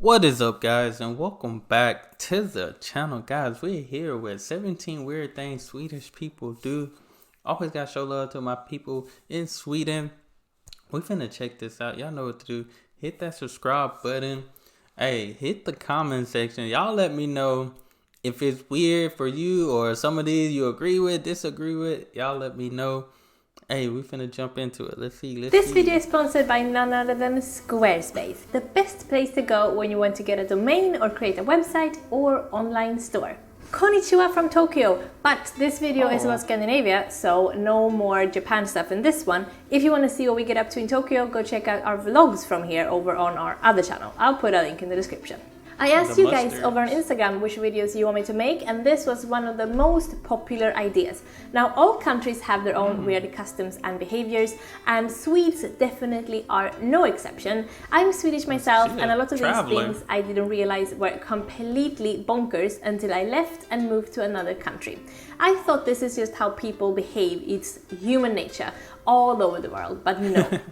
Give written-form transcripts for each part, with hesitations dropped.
What is up, guys, and welcome back to the channel. Guys, we're here with 17 weird things Swedish people do. Always gotta show love to my people in Sweden. We finna check this out. Y'all know what to do. Hit that subscribe button. Hey, hit the comment section. Y'all let me know if it's weird for you or some of these you agree with, disagree with. Y'all let me know. Hey, we finna jump into it. Let's see. This video is sponsored by none other than Squarespace, the best place to go when you want to get a domain or create a website or online store. Konnichiwa from Tokyo, but this video is about Scandinavia, so no more Japan stuff in this one. If you want to see what we get up to in Tokyo, go check out our vlogs from here over on our other channel. I'll put a link in the description. I asked you guys over on Instagram which videos you want me to make, and this was one of the most popular ideas. Now, all countries have their own weird customs and behaviors, and Swedes definitely are no exception. I'm Swedish myself, and a lot of these things I didn't realize were completely bonkers until I left and moved to another country. I thought this is just how people behave, it's human nature all over the world, but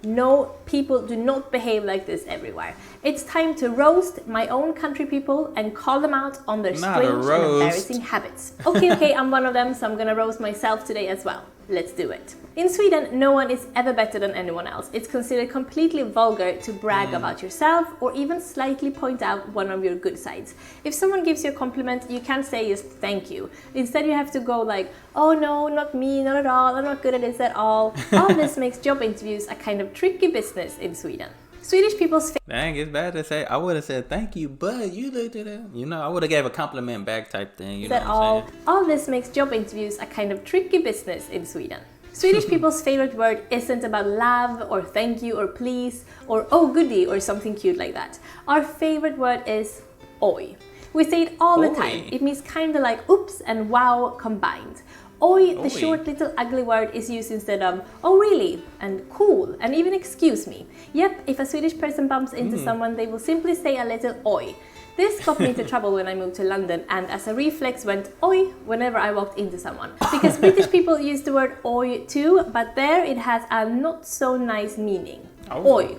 no, people do not behave like this everywhere. It's time to roast my own country people and call them out on their strange and embarrassing habits. Okay, I'm one of them, so I'm gonna roast myself today as well. Let's do it. In Sweden, no one is ever better than anyone else. It's considered completely vulgar to brag about yourself or even slightly point out one of your good sides. If someone gives you a compliment, you can't say just thank you. Instead, you have to go like, oh no, not me, not at all, I'm not good at this at all. All this makes job interviews a kind of tricky business in Sweden. Swedish people's dang, it's bad to say. I would have said thank you, but you looked at it. You know, I would have gave a compliment back type thing. You know what I'm saying? All this makes job interviews a kind of tricky business in Sweden. Swedish people's favorite word isn't about love or thank you or please or oh goody or something cute like that. Our favorite word is oj. We say it all the time. It means kind of like oops and wow combined. Oj, the short little ugly word, is used instead of oh really and cool and even excuse me. Yep, if a Swedish person bumps into someone, they will simply say a little oj. This got me into trouble when I moved to London, and as a reflex went oj whenever I walked into someone. Because British people use the word oj too, but there it has a not so nice meaning. Oj.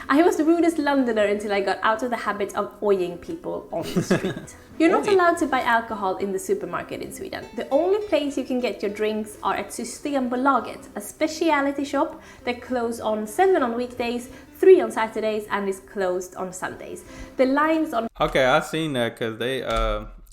I was the rudest Londoner until I got out of the habit of ojing people on the street. You're not allowed to buy alcohol in the supermarket in Sweden. The only place you can get your drinks are at Systembolaget, a specialty shop that closes on 7 on weekdays, 3 on Saturdays, and is closed on Sundays. The lines on... Okay, I seen that because they,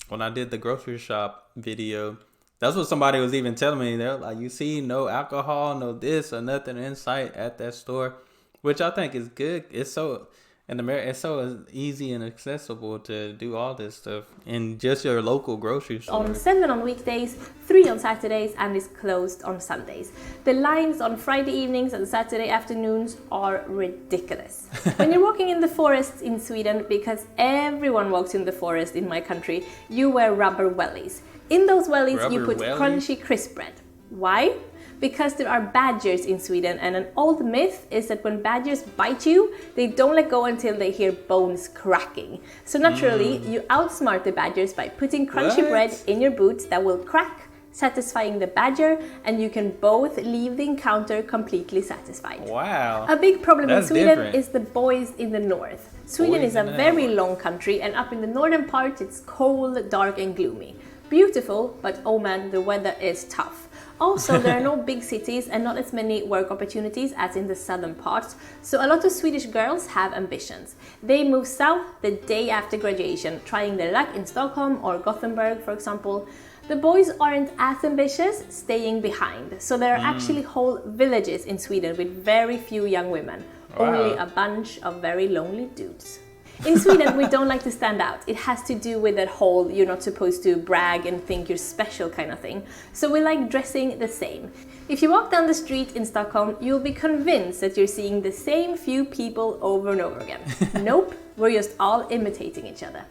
when I did the grocery shop video, that's what somebody was even telling me. They're like, you see, no alcohol, no this or nothing in sight at that store, which I think is good. It's so... in America, it's so easy and accessible to do all this stuff in just your local grocery store. On 7 on weekdays, 3 on Saturdays, and is closed on Sundays. The lines on Friday evenings and Saturday afternoons are ridiculous. When you're walking in the forests in Sweden, because everyone walks in the forest in my country, you wear rubber wellies. In those wellies, you put crunchy crisp bread. Why? Because there are badgers in Sweden, and an old myth is that when badgers bite you, they don't let go until they hear bones cracking. So naturally, you outsmart the badgers by putting crunchy bread in your boots that will crack, satisfying the badger, and you can both leave the encounter completely satisfied. Wow. A big problem in Sweden is the boys in the north. Sweden is a very long country, and up in the northern part, it's cold, dark, and gloomy. Beautiful, but oh man, the weather is tough. Also, there are no big cities and not as many work opportunities as in the southern parts, so a lot of Swedish girls have ambitions. They move south the day after graduation, trying their luck in Stockholm or Gothenburg, for example. The boys aren't as ambitious, staying behind, so there are actually whole villages in Sweden with very few young women, only a bunch of very lonely dudes. In Sweden, we don't like to stand out. It has to do with that whole you're not supposed to brag and think you're special kind of thing. So we like dressing the same. If you walk down the street in Stockholm, you'll be convinced that you're seeing the same few people over and over again. Nope, we're just all imitating each other.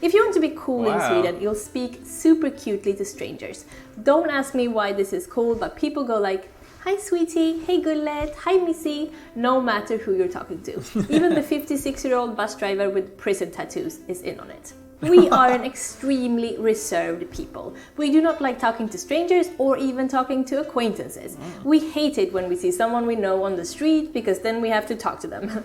If you want to be cool in Sweden, you'll speak super cutely to strangers. Don't ask me why this is cool, but people go like, hi sweetie, hey gullet, hi missy, no matter who you're talking to. Even the 56-year-old bus driver with prison tattoos is in on it. We are an extremely reserved people. We do not like talking to strangers or even talking to acquaintances. We hate it when we see someone we know on the street because then we have to talk to them.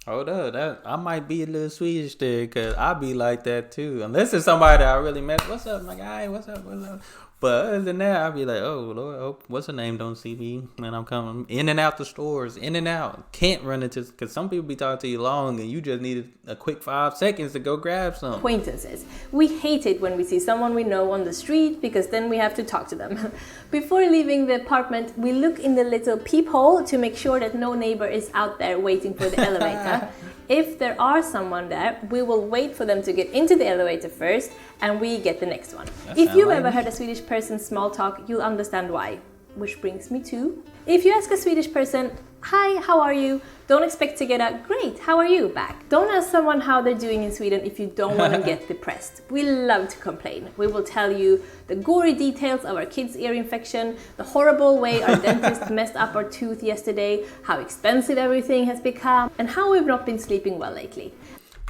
Hold up, that I might be a little Swedish there, cause I be like that too. Unless it's somebody that I really met. What's up, my guy? What's up? What's up? But other than that, I'd be like, oh Lord, oh, what's her name? Don't see me when I'm coming in and out the stores, in and out. Can't run into, cause some people be talking to you long, and you just needed a quick 5 seconds to go grab something. Acquaintances. We hate it when we see someone we know on the street because then we have to talk to them. Before leaving the apartment, we look in the little peephole to make sure that no neighbor is out there waiting for the elevator. If there are someone there, we will wait for them to get into the elevator first and we get the next one. If you've ever heard a Swedish person small talk, you'll understand why. Which brings me to, if you ask a Swedish person, "Hi, how are you?" don't expect to get a "Great, how are you?" back. Don't ask someone how they're doing in Sweden if you don't want to get depressed. We love to complain. We will tell you the gory details of our kid's ear infection, the horrible way our dentist messed up our tooth yesterday, how expensive everything has become, and how we've not been sleeping well lately.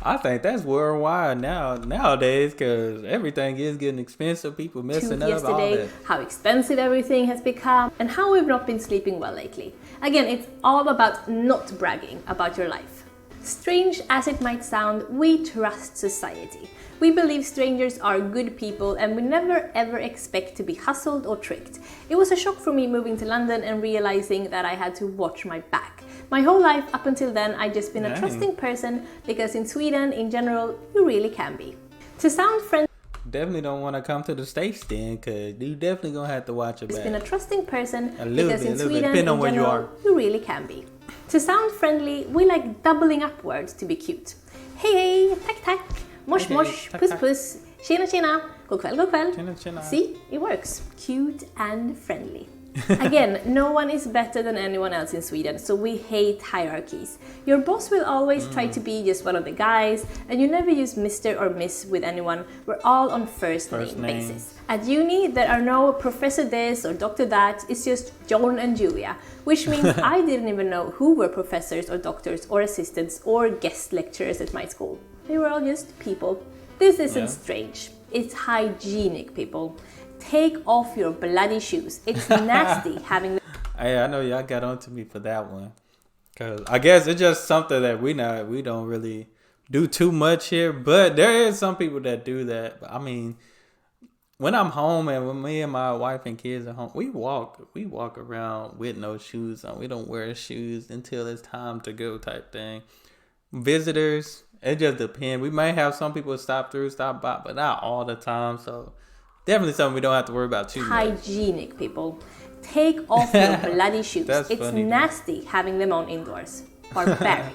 I think that's worldwide nowadays, because everything is getting expensive. People messing up all that. How expensive everything has become, and how we've not been sleeping well lately. Again, it's all about not bragging about your life. Strange as it might sound, we trust society. We believe strangers are good people and we never ever expect to be hustled or tricked. It was a shock for me moving to London and realizing that I had to watch my back. My whole life up until then, I'd just been a trusting person because in Sweden, in general, you really can be. To sound friendly, definitely don't want to come to the States then, because you definitely going to have to watch your back. I've been a trusting person because in Sweden, in general, you really can be. To sound friendly, we like doubling up words to be cute. Hej hej, tack tack, mosh mosh, puss puss, tjena tjena, god kväll god kväll. Tjena, tjena. See, it works. Cute and friendly. Again, no one is better than anyone else in Sweden, so we hate hierarchies. Your boss will always try to be just one of the guys, and you never use Mr. or Miss with anyone. We're all on first name basis. At uni, there are no Professor this or Doctor that, it's just John and Julia, which means I didn't even know who were professors or doctors or assistants or guest lecturers at my school. They were all just people. This isn't strange. It's hygienic, people. Take off your bloody shoes. It's nasty having them. Hey, I know y'all got on to me for that one. Cause I guess it's just something that we don't really do too much here. But there is some people that do that. I mean, when I'm home and when me and my wife and kids are home, we walk around with no shoes on. We don't wear shoes until it's time to go type thing. Visitors, it just depends. We may have some people stop by, but not all the time. So definitely something we don't have to worry about too much. Hygienic, people. Take off your bloody shoes. It's funny, nasty having them on indoors. Barbaric.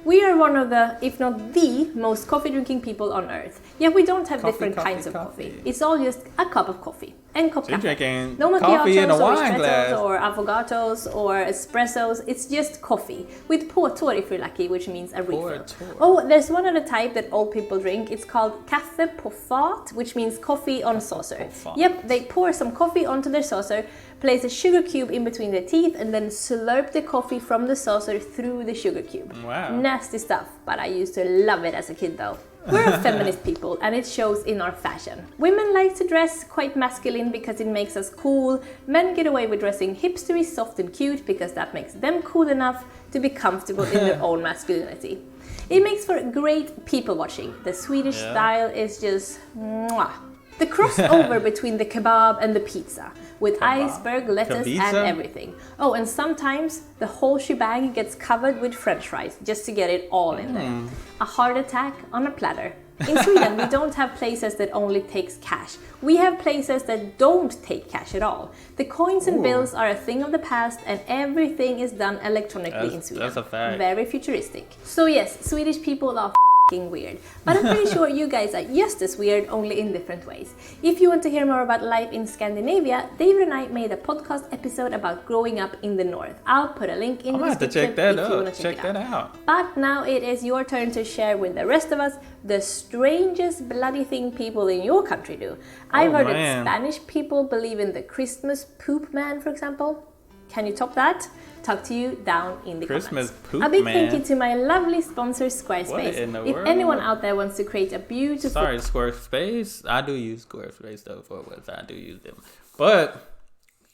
We are one of the, if not the, most coffee-drinking people on earth. Yet we don't have different kinds of coffee. It's all just a cup of coffee. And cup you're drinking no coffee in a macchiatos or wine glass. or affogatos or espressos. It's just coffee. With påtår if you're lucky, which means a refill. Oh, there's one other type that old people drink. It's called kaffe på fat, which means coffee on saucer. Yep, they pour some coffee onto their saucer, place a sugar cube in between their teeth, and then slurp the coffee from the saucer through the sugar cube. Wow. Nasty stuff, but I used to love it as a kid though. We're a feminist people and it shows in our fashion. Women like to dress quite masculine because it makes us cool. Men get away with dressing hipstery, soft and cute because that makes them cool enough to be comfortable in their own masculinity. It makes for great people watching. The Swedish style is just mwah. The crossover between the kebab and the pizza, with iceberg, lettuce and everything. Oh, and sometimes the whole shebang gets covered with french fries just to get it all in there. A heart attack on a platter. In Sweden, we don't have places that only takes cash. We have places that don't take cash at all. The coins and bills are a thing of the past and everything is done electronically in Sweden. That's a fact. Very futuristic. So yes, Swedish people are weird, but I'm pretty sure you guys are just as weird, only in different ways. If you want to hear more about life in Scandinavia, David and I made a podcast episode about growing up in the north. I'll put a link in the description if you want to check that out. But now it is your turn to share with the rest of us the strangest bloody thing people in your country do. I've heard that Spanish people believe in the Christmas poop man, for example. Can you top that? Talk to you down in the comments. Poop a big man. thank you to my lovely sponsor Squarespace. If anyone out there wants to create a beautiful... Sorry, Squarespace. I do use Squarespace though for what I do use them. But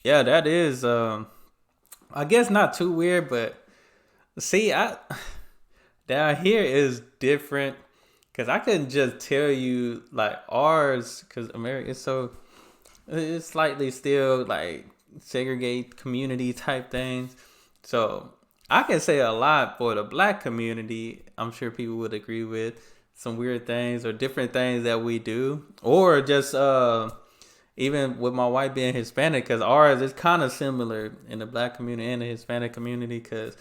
yeah, that is I guess not too weird, but see, Down here is different because I couldn't just tell you like ours because America is so it's slightly still like segregate community type things. So I can say a lot for the black community. I'm sure people would agree with some weird things or different things that we do, or just even with my wife being Hispanic, because ours is kind of similar in the black community and the Hispanic community, because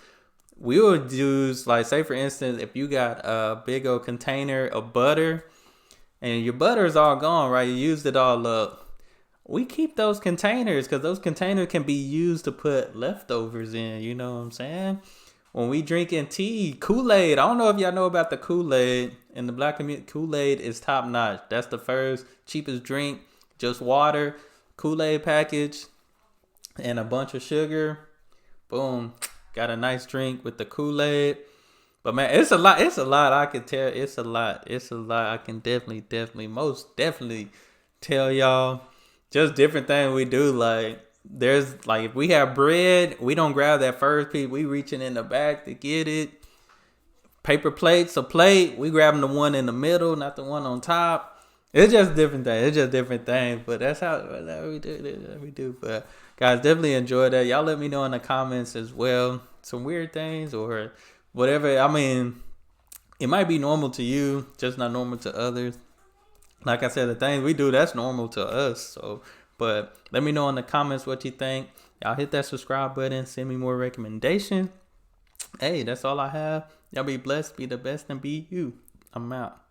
we would use, like, say for instance, if you got a big old container of butter and your butter is all gone, right? You used it all up. We keep those containers because those containers can be used to put leftovers in. You know what I'm saying? When we drinking tea, Kool-Aid. I don't know if y'all know about the Kool-Aid in the black community. Kool-Aid is top notch. That's the first cheapest drink. Just water, Kool-Aid package, and a bunch of sugar. Boom. Got a nice drink with the Kool-Aid. But man, it's a lot. It's a lot I can tell. It's a lot. I can most definitely tell y'all. Just different things we do. Like, there's, like, if we have bread, we don't grab that first piece. We reaching in the back to get it. Paper plates, a plate. We grabbing the one in the middle, not the one on top. It's just different things. But that's how we do. But guys, definitely enjoy that. Y'all let me know in the comments as well. Some weird things or whatever. I mean, it might be normal to you, just not normal to others. Like I said, the things we do, that's normal to us. So, but let me know in the comments what you think. Y'all hit that subscribe button. Send me more recommendations. Hey, that's all I have. Y'all be blessed, be the best, and be you. I'm out.